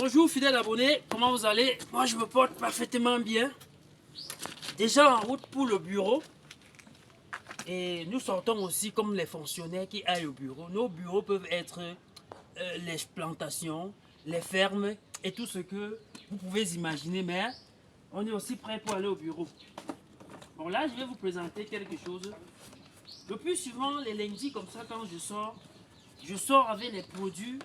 Bonjour fidèles abonnés, comment vous allez? Moi je me porte parfaitement bien. Déjà en route pour le bureau. Et nous sortons aussi comme les fonctionnaires qui aillent au bureau. Nos bureaux peuvent être les plantations, les fermes et tout ce que vous pouvez imaginer. Mais on est aussi prêt pour aller au bureau. Bon là je vais vous présenter quelque chose. Le plus souvent les lundis comme ça quand je sors avec les produits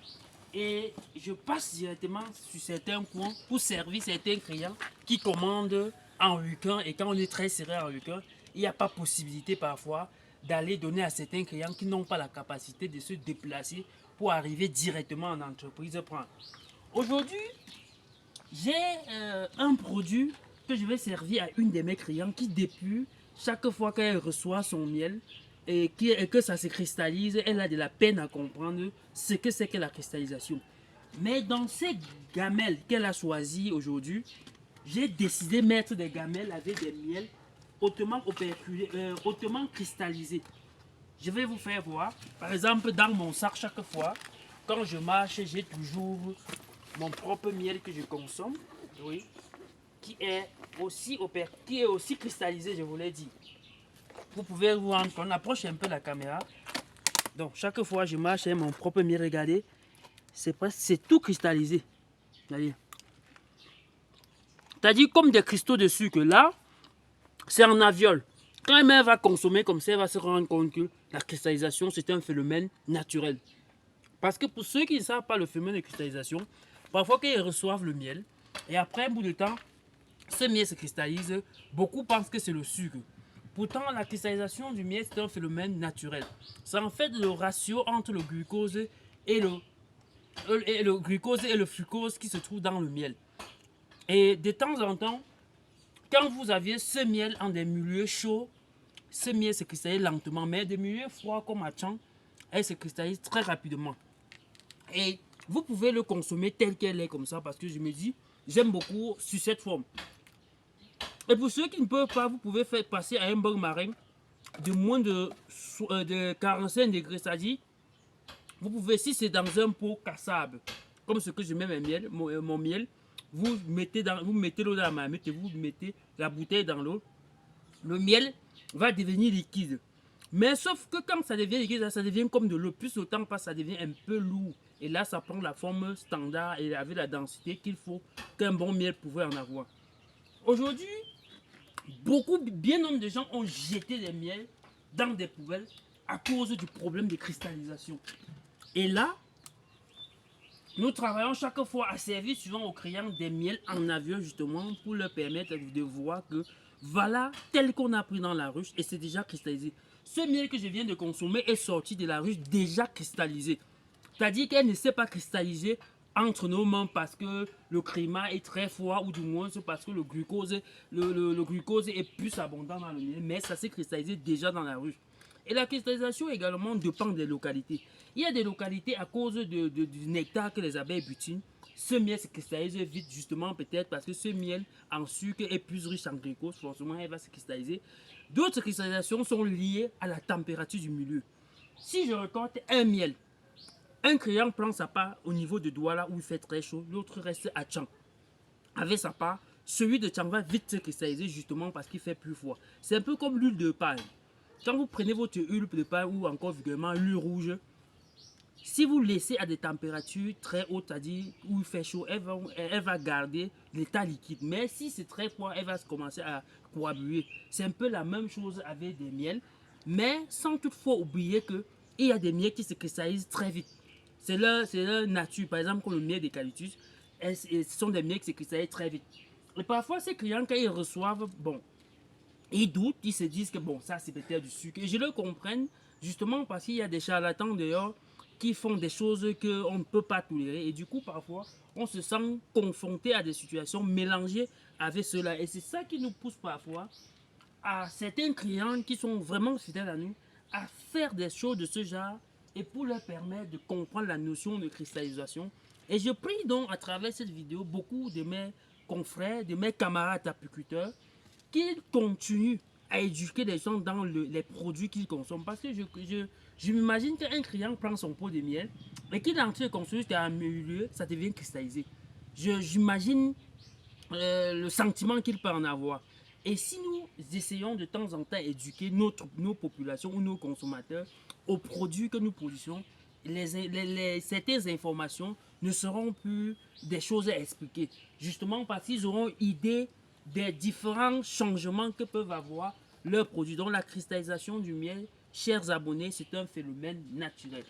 et je passe directement sur certains coins pour servir certains clients qui commandent en week-end. Et quand on est très serré en week-end, il n'y a pas possibilité parfois d'aller donner à certains clients qui n'ont pas la capacité de se déplacer pour arriver directement en entreprise prendre. Aujourd'hui, j'ai un produit que je vais servir à une de mes clients qui depuis chaque fois qu'elle reçoit son miel et que ça se cristallise, elle a de la peine à comprendre ce que c'est que la cristallisation. Mais dans ces gamelles qu'elle a choisies aujourd'hui, j'ai décidé de mettre des gamelles avec des miels hautement hautement cristallisés. Je vais vous faire voir. Par exemple, dans mon sac, chaque fois, quand je marche, j'ai toujours mon propre miel que je consomme. Oui. Qui est aussi cristallisé, je vous l'ai dit. Vous pouvez voir, on approche un peu la caméra. Donc, chaque fois, je marche avec mon propre miel. Regardez, c'est tout cristallisé. C'est-à-dire comme des cristaux de sucre. Là, c'est en aviole. Quand elle va consommer comme ça, elle va se rendre compte que la cristallisation, c'est un phénomène naturel. Parce que pour ceux qui ne savent pas le phénomène de cristallisation, parfois qu'ils reçoivent le miel, et après un bout de temps, ce miel se cristallise, beaucoup pensent que c'est le sucre. Pourtant, la cristallisation du miel, c'est un phénomène naturel. C'est en fait le ratio entre le glucose et le fructose qui se trouve dans le miel. Et de temps en temps, quand vous aviez ce miel en des milieux chauds, ce miel se cristallise lentement, mais des milieux froids comme à Tchang, elle se cristallise très rapidement. Et vous pouvez le consommer tel qu'elle est comme ça, parce que je me dis, j'aime beaucoup sur cette forme. Et pour ceux qui ne peuvent pas, vous pouvez faire passer à un bain marin de moins de 45 degrés. C'est-à-dire, vous pouvez, si c'est dans un pot cassable, comme ce que je mets mon miel, vous mettez l'eau dans la marmite et vous mettez la bouteille dans l'eau. Le miel va devenir liquide. Mais sauf que quand ça devient liquide, ça devient comme de l'eau. Plus le temps passe, ça devient un peu lourd. Et là, ça prend la forme standard et avec la densité qu'il faut qu'un bon miel pouvait en avoir. Aujourd'hui, bien nombre de gens ont jeté des miels dans des poubelles à cause du problème de cristallisation. Et là, nous travaillons chaque fois à servir souvent aux clients des miels en avion justement pour leur permettre de voir que voilà tel qu'on a pris dans la ruche et c'est déjà cristallisé. Ce miel que je viens de consommer est sorti de la ruche déjà cristallisé. C'est-à-dire qu'elle ne s'est pas cristallisée entre nos mains parce que le climat est très froid ou du moins c'est parce que le glucose est plus abondant dans le miel, mais ça s'est cristallisé déjà dans la ruche. Et la cristallisation également dépend des localités. Il y a des localités à cause du nectar que les abeilles butinent. Ce miel se cristallise vite justement peut-être parce que ce miel en sucre est plus riche en glucose, forcément elle va se cristalliser. D'autres cristallisations sont liées à la température du milieu. Si je récolte un miel, un client prend sa part au niveau de Douala où il fait très chaud, l'autre reste à Tchang. Avec sa part, celui de Tchang va vite se cristalliser justement parce qu'il fait plus froid. C'est un peu comme l'huile de palme. Quand vous prenez votre huile de palme ou encore vulgairement l'huile rouge, si vous laissez à des températures très hautes, c'est-à-dire où il fait chaud, elle va garder l'état liquide. Mais si c'est très froid, elle va commencer à coaguler. C'est un peu la même chose avec des miels, mais sans toutefois oublier qu'il y a des miels qui se cristallisent très vite. C'est leur nature. Par exemple, comme le miel d'eucalyptus, ce sont des miels qui se cristallisent très vite. Et parfois, ces clients, quand ils reçoivent, bon, ils doutent, ils se disent que bon, ça c'est peut-être du sucre. Et je le comprends justement parce qu'il y a des charlatans dehors qui font des choses qu'on ne peut pas tolérer. Et du coup, parfois, on se sent confronté à des situations mélangées avec cela. Et c'est ça qui nous pousse parfois à certains clients qui sont vraiment fidèles à nous à faire des choses de ce genre et pour leur permettre de comprendre la notion de cristallisation. Et je prie donc à travers cette vidéo beaucoup de mes confrères, de mes camarades apiculteurs qu'ils continuent à éduquer les gens dans les produits qu'ils consomment. Parce que je m'imagine qu'un client prend son pot de miel et qu'il est en train de consommer jusqu'à un milieu, ça devient cristallisé. j'imagine le sentiment qu'il peut en avoir. Et si nous essayons de temps en temps d'éduquer nos populations ou nos consommateurs aux produits que nous produisons, certaines informations ne seront plus des choses à expliquer. Justement parce qu'ils auront idée des différents changements que peuvent avoir leurs produits. Donc la cristallisation du miel, chers abonnés, c'est un phénomène naturel.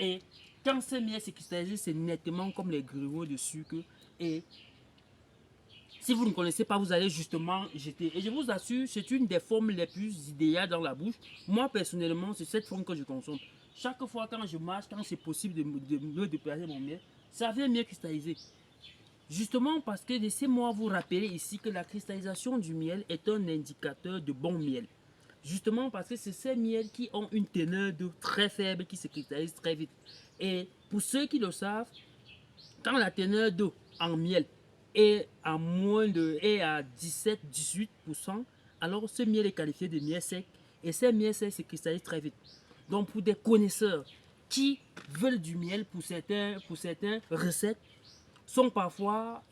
Et quand ce miel s'est cristallisé, c'est nettement comme les grumeaux de sucre. Et si vous ne connaissez pas, vous allez justement jeter. Et je vous assure, c'est une des formes les plus idéales dans la bouche. Moi, personnellement, c'est cette forme que je consomme. Chaque fois quand je marche, quand c'est possible de me déplacer mon miel, ça vient mieux cristalliser. Justement parce que laissez-moi vous rappeler ici que la cristallisation du miel est un indicateur de bon miel. Justement parce que c'est ces miels qui ont une teneur d'eau très faible qui se cristallisent très vite. Et pour ceux qui le savent, quand la teneur d'eau en miel est à 17-18%, alors ce miel est qualifié de miel sec et ces miels secs se cristallisent très vite. Donc pour des connaisseurs qui veulent du miel pour certaines recettes, ils sont parfois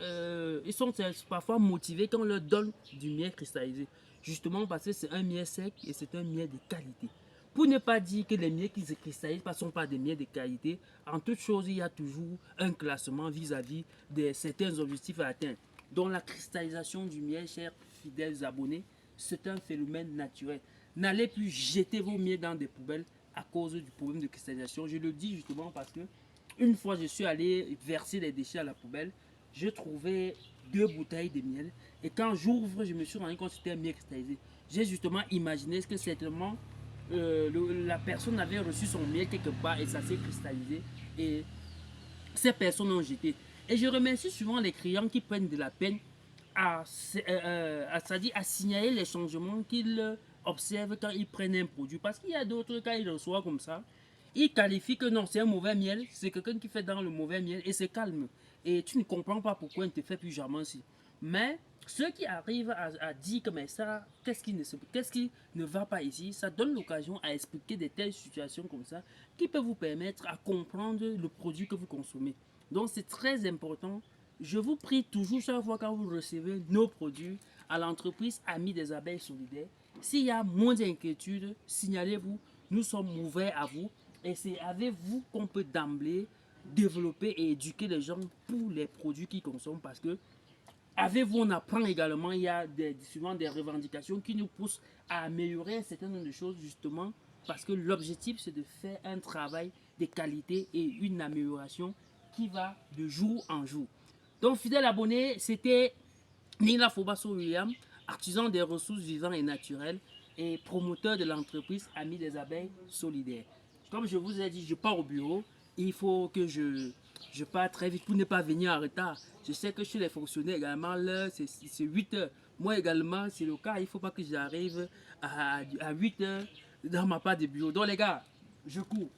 motivés quand on leur donne du miel cristallisé. Justement parce que c'est un miel sec et c'est un miel de qualité. Pour ne pas dire que les miels qui se cristallisent ne sont pas des miels de qualité, en toute chose, il y a toujours un classement vis-à-vis de certains objectifs à atteindre. Donc la cristallisation du miel, chers fidèles abonnés, c'est un phénomène naturel. N'allez plus jeter vos miels dans des poubelles à cause du problème de cristallisation. Je le dis justement parce que une fois je suis allé verser les déchets à la poubelle, j'ai trouvé 2 bouteilles de miel et quand j'ouvre, je me suis rendu compte que c'était un miel cristallisé. J'ai justement imaginé ce que certainement la personne avait reçu son miel quelque part et ça s'est cristallisé et ces personnes ont jeté. Et je remercie souvent les clients qui prennent de la peine à signaler les changements qu'ils observent quand ils prennent un produit. Parce qu'il y a d'autres, quand ils reçoivent comme ça, ils qualifient que non, c'est un mauvais miel, c'est quelqu'un qui fait dans le mauvais miel et c'est calme. Et tu ne comprends pas pourquoi il ne te fait plus jamais ainsi. Mais ceux qui arrivent à dire que mais ça, qu'est-ce qui ne va pas ici, ça donne l'occasion à expliquer des telles situations comme ça qui peuvent vous permettre à comprendre le produit que vous consommez. Donc c'est très important. Je vous prie toujours chaque fois quand vous recevez nos produits à l'entreprise Amis des Abeilles Solidaires, s'il y a moins d'inquiétude, signalez-vous, nous sommes ouverts à vous et c'est avec vous qu'on peut d'emblée développer et éduquer les gens pour les produits qu'ils consomment parce que avec vous, on apprend également, il y a souvent des revendications qui nous poussent à améliorer un certain nombre de choses justement parce que l'objectif c'est de faire un travail de qualité et une amélioration qui va de jour en jour. Donc fidèle abonné, c'était Nina Fobasso William, artisan des ressources vivantes et naturelles et promoteur de l'entreprise Amis des Abeilles Solidaires. Comme je vous ai dit, je pars au bureau. Il faut que je pars très vite pour ne pas venir en retard. Je sais que chez les fonctionnaires également, l'heure c'est 8 heures. Moi également, c'est le cas. Il ne faut pas que j'arrive à 8 heures dans ma part de bureau. Donc les gars, je cours.